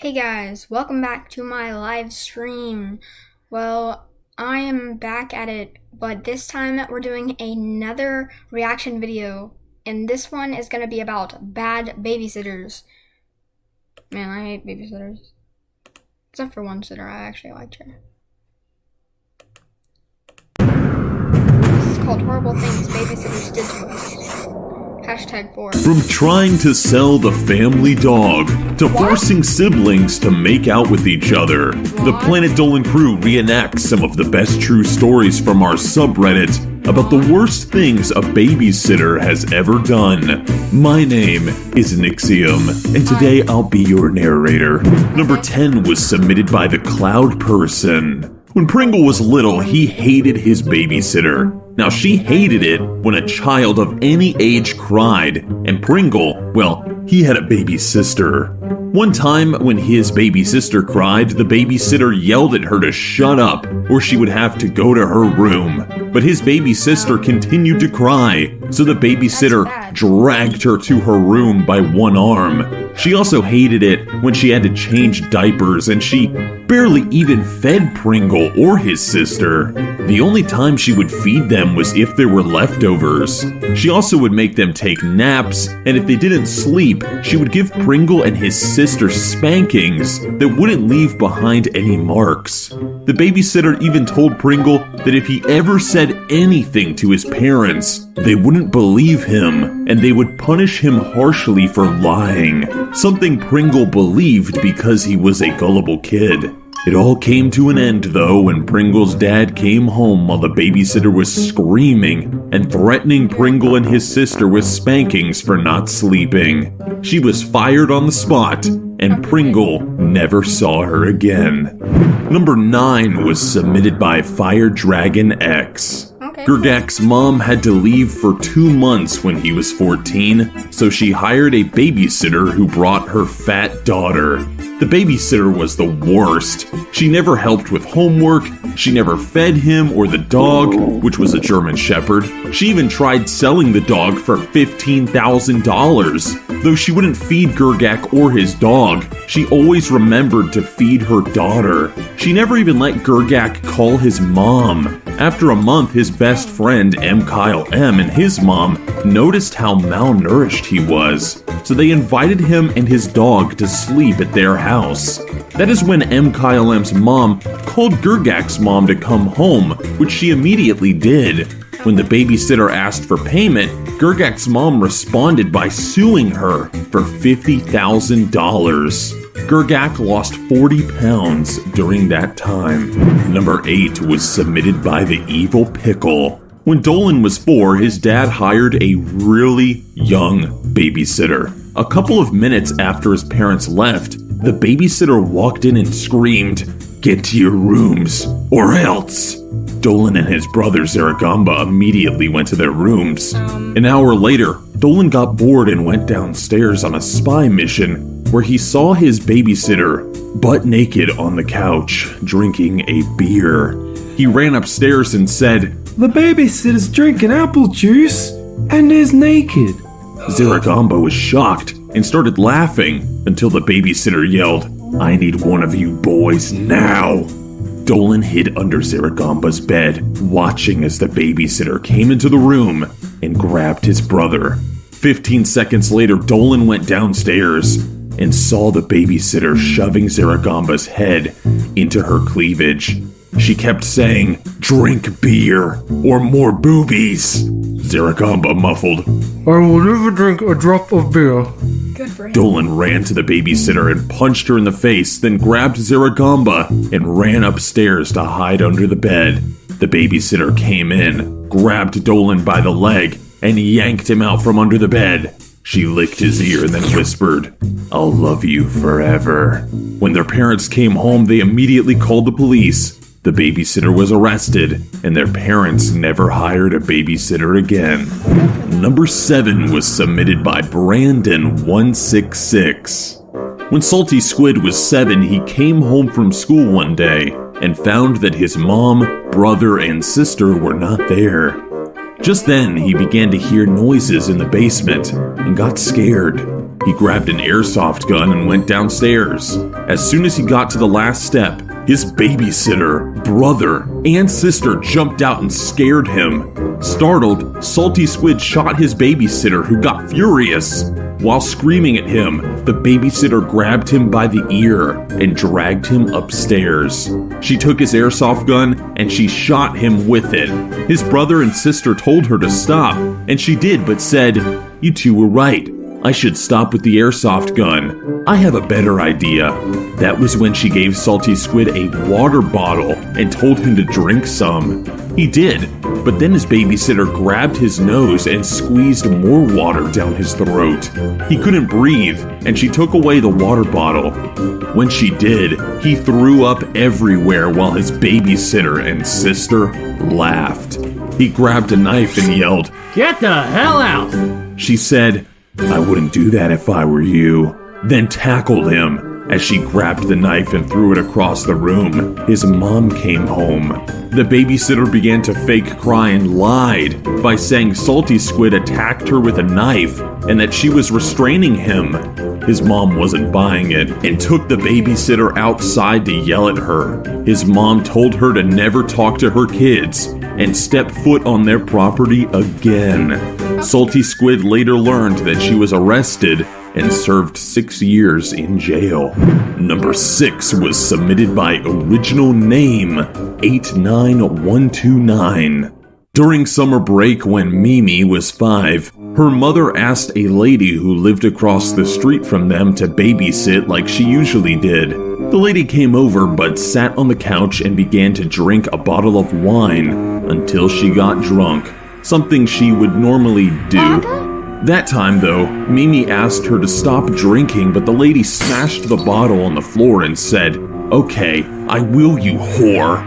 Hey guys, welcome back to my live stream. Well, I am back at it, but this time we're doing another reaction video, and this one is going to be about bad babysitters. Man, I hate babysitters. Except for one sitter, I actually liked her. This is called Horrible Things Babysitters Did to Us. #4. From trying to sell the family dog to forcing siblings to make out with each other, the Planet Dolan crew reenacts some of the best true stories from our subreddit about the worst things a babysitter has ever done. My name is Nixium, and today I'll be your narrator. Number 10 was submitted by the Cloud Person. When Pringle was little, he hated his babysitter. Now, she hated it when a child of any age cried, and Pringle, well, he had a baby sister. One time, when his baby sister cried, the babysitter yelled at her to shut up, or she would have to go to her room. But his baby sister continued to cry, so the babysitter dragged her to her room by one arm. She also hated it when she had to change diapers, and she barely even fed Pringle or his sister. The only time she would feed them was if there were leftovers. She also would make them take naps, and if they didn't sleep, she would give Pringle and his sister spankings that wouldn't leave behind any marks. The babysitter even told Pringle that if he ever said anything to his parents, they wouldn't believe him, and they would punish him harshly for lying, something Pringle believed because he was a gullible kid. It all came to an end, though, when Pringle's dad came home while the babysitter was screaming and threatening Pringle and his sister with spankings for not sleeping. She was fired on the spot, and Pringle never saw her again. Number 9 was submitted by Fire Dragon X. Gergak's mom had to leave for 2 months when he was 14, so she hired a babysitter who brought her fat daughter. The babysitter was the worst. She never helped with homework, she never fed him or the dog, which was a German Shepherd. She even tried selling the dog for $15,000. Though she wouldn't feed Gergak or his dog, she always remembered to feed her daughter. She never even let Gergak call his mom. After a month, his best friend iamtheodd1 and his mom noticed how malnourished he was, so they invited him and his dog to sleep at their house. That is when iamtheodd1's mom called Gergak's mom to come home, which she immediately did. When the babysitter asked for payment, Gergak's mom responded by suing her for $50,000. Gergak lost 40 pounds during that time. Number 8 was submitted by the Evil Pickle. When Dolan was 4, his dad hired a really young babysitter. A couple of minutes after his parents left, the babysitter walked in and screamed, "Get to your rooms, or else!" Dolan and his brother Zaragamba immediately went to their rooms. An hour later, Dolan got bored and went downstairs on a spy mission where he saw his babysitter butt naked on the couch, drinking a beer. He ran upstairs and said, "The babysitter's drinking apple juice and is naked." Zaragamba was shocked and started laughing until the babysitter yelled, "I need one of you boys now." Dolan hid under Zaragamba's bed, watching as the babysitter came into the room and grabbed his brother. 15 seconds later, Dolan went downstairs and saw the babysitter shoving Zaragamba's head into her cleavage. She kept saying, "Drink beer, or more boobies." Zaragamba muffled, "I will never drink a drop of beer." Good for him. Dolan ran to the babysitter and punched her in the face, then grabbed Zaragamba and ran upstairs to hide under the bed. The babysitter came in, grabbed Dolan by the leg, and yanked him out from under the bed. She licked his ear and then whispered, "I'll love you forever." When their parents came home, they immediately called the police. The babysitter was arrested, and their parents never hired a babysitter again. Number 7 was submitted by Brandon166. When Salty Squid was 7, he came home from school one day and found that his mom, brother, and sister were not there. Just then, he began to hear noises in the basement and got scared. He grabbed an airsoft gun and went downstairs. As soon as he got to the last step, his babysitter, brother, and sister jumped out and scared him. Startled, Salty Squid shot his babysitter, who got furious. While screaming at him, the babysitter grabbed him by the ear and dragged him upstairs. She took his airsoft gun and she shot him with it. His brother and sister told her to stop, and she did, but said, "You two were right. I should stop with the airsoft gun. I have a better idea." That was when she gave Salty Squid a water bottle and told him to drink some. He did, but then his babysitter grabbed his nose and squeezed more water down his throat. He couldn't breathe, and she took away the water bottle. When she did, he threw up everywhere while his babysitter and sister laughed. He grabbed a knife and yelled, "Get the hell out!" She said, "I wouldn't do that if I were you," then tackled him. As she grabbed the knife and threw it across the room, his mom came home. The babysitter began to fake cry and lied by saying Salty Squid attacked her with a knife and that she was restraining him. His mom wasn't buying it and took the babysitter outside to yell at her. His mom told her to never talk to her kids and step foot on their property again. Salty Squid later learned that she was arrested and served 6 years in jail. Number 6 was submitted by original name 89129. During summer break when Mimi was 5, her mother asked a lady who lived across the street from them to babysit like she usually did. The lady came over but sat on the couch and began to drink a bottle of wine until she got drunk, something she would normally do. That time, though, Mimi asked her to stop drinking, but the lady smashed the bottle on the floor and said, "Okay, I will, you whore."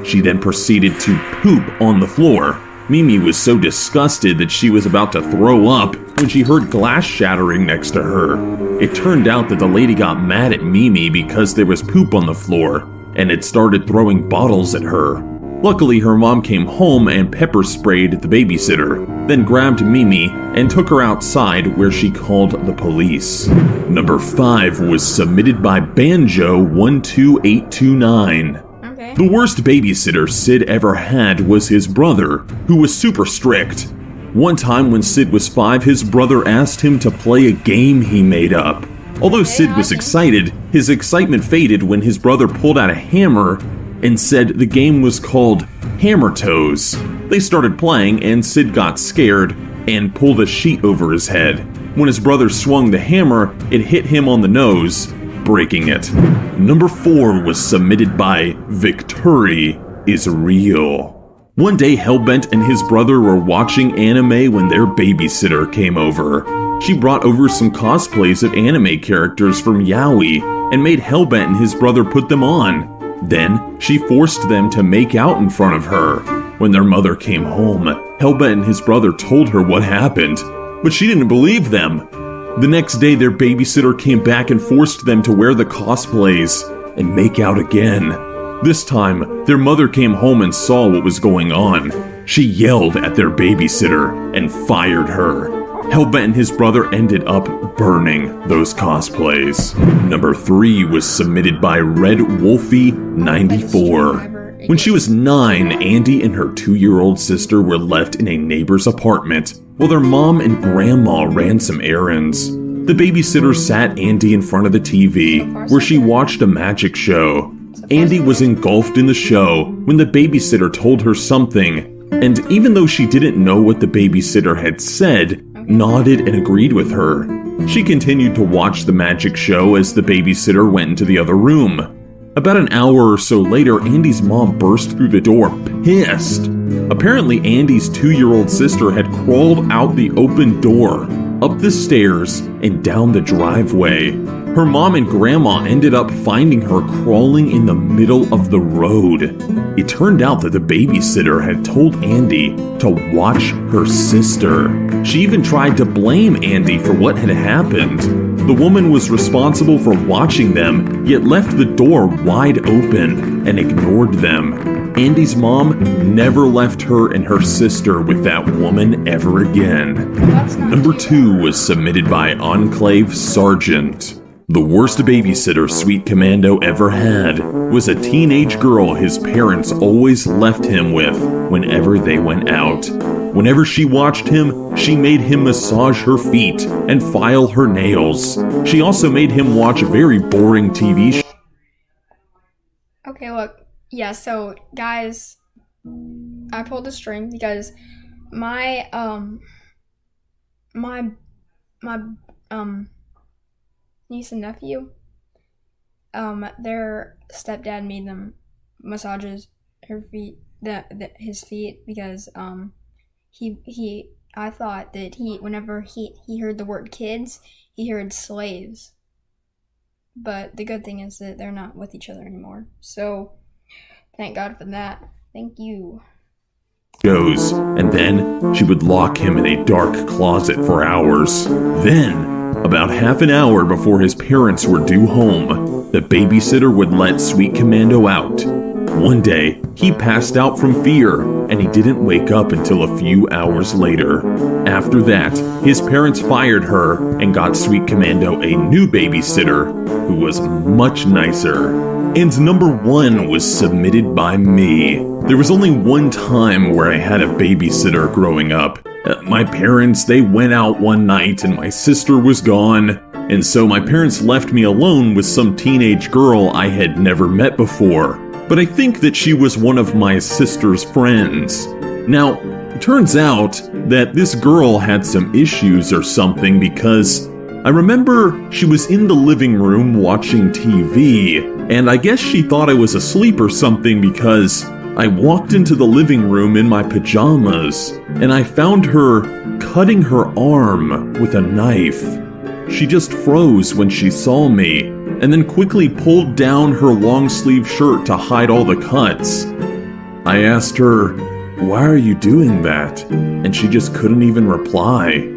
She then proceeded to poop on the floor. Mimi was so disgusted that she was about to throw up when she heard glass shattering next to her. It turned out that the lady got mad at Mimi because there was poop on the floor and had started throwing bottles at her. Luckily, her mom came home and pepper sprayed the babysitter, then grabbed Mimi and took her outside where she called the police. Number 5 was submitted by Banjo12829. Okay. The worst babysitter Sid ever had was his brother, who was super strict. One time when Sid was 5, his brother asked him to play a game he made up. Although Sid was excited, his excitement faded when his brother pulled out a hammer and said the game was called Hammer Toes. They started playing and Sid got scared and pulled a sheet over his head. When his brother swung the hammer, it hit him on the nose, breaking it. Number 4 was submitted by Victory is Real. One day, Hellbent and his brother were watching anime when their babysitter came over. She brought over some cosplays of anime characters from Yaoi and made Hellbent and his brother put them on. Then, she forced them to make out in front of her. When their mother came home, Hellbent and his brother told her what happened, but she didn't believe them. The next day, their babysitter came back and forced them to wear the cosplays and make out again. This time, their mother came home and saw what was going on. She yelled at their babysitter and fired her. Hellbent and his brother ended up burning those cosplays. Number 3 was submitted by Red Wolfie 94. When she was 9, Andy and her 2-year-old sister were left in a neighbor's apartment while their mom and grandma ran some errands. The babysitter sat Andy in front of the TV where she watched a magic show. Andy was engulfed in the show when the babysitter told her something, and even though she didn't know what the babysitter had said, nodded and agreed with her. She continued to watch the magic show as the babysitter went into the other room. About an hour or so later, Andy's mom burst through the door, pissed. Apparently, Andy's 2-year-old sister had crawled out the open door, up the stairs, and down the driveway. Her mom and grandma ended up finding her crawling in the middle of the road. It turned out that the babysitter had told Andy to watch her sister. She even tried to blame Andy for what had happened. The woman was responsible for watching them, yet left the door wide open and ignored them. Andy's mom never left her and her sister with that woman ever again. That's not Number too 2 was submitted by Enclave Sargent. The worst babysitter Sweet Commando ever had was a teenage girl his parents always left him with whenever they went out. Whenever she watched him, she made him massage her feet and file her nails. She also made him watch very boring TV shows. Okay, look. Yeah, so guys, I pulled the string because my niece and nephew, their stepdad made them massages his feet because I thought that whenever he heard the word kids, he heard slaves. But the good thing is that they're not with each other anymore. So thank God for that. Thank you. And then she would lock him in a dark closet for hours. Then, about half an hour before his parents were due home, the babysitter would let Sweet Commando out. One day, he passed out from fear, and he didn't wake up until a few hours later. After that, his parents fired her and got Sweet Commando a new babysitter who was much nicer. And number 1 was submitted by me. There was only one time where I had a babysitter growing up. My parents, they went out one night and my sister was gone. And so my parents left me alone with some teenage girl I had never met before. But I think that she was one of my sister's friends. Now, it turns out that this girl had some issues or something because I remember she was in the living room watching TV, and I guess she thought I was asleep or something because I walked into the living room in my pajamas, and I found her cutting her arm with a knife. She just froze when she saw me, and then quickly pulled down her long-sleeve shirt to hide all the cuts. I asked her, "Why are you doing that?" And she just couldn't even reply.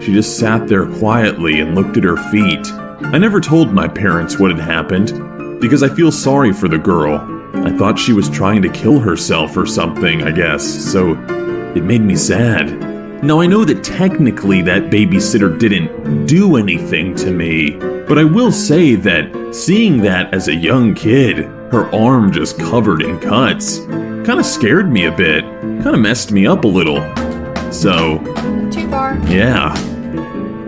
She just sat there quietly and looked at her feet. I never told my parents what had happened, because I feel sorry for the girl. I thought she was trying to kill herself or something, I guess, so it made me sad. Now I know that technically that babysitter didn't do anything to me, but I will say that seeing that as a young kid, her arm just covered in cuts, kind of scared me a bit, kind of messed me up a little. So, Too far. yeah.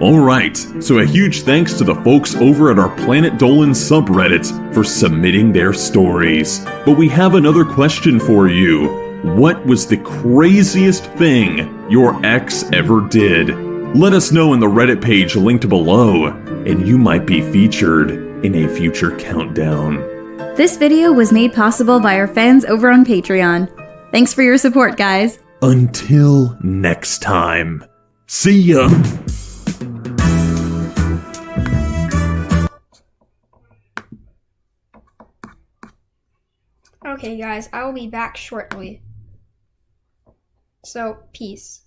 Alright, so a huge thanks to the folks over at our Planet Dolan subreddit for submitting their stories. But we have another question for you. What was the craziest thing your ex ever did? Let us know in the Reddit page linked below, and you might be featured in a future countdown. This video was made possible by our fans over on Patreon. Thanks for your support, guys. Until next time. See ya! Okay, guys, I will be back shortly. So, peace.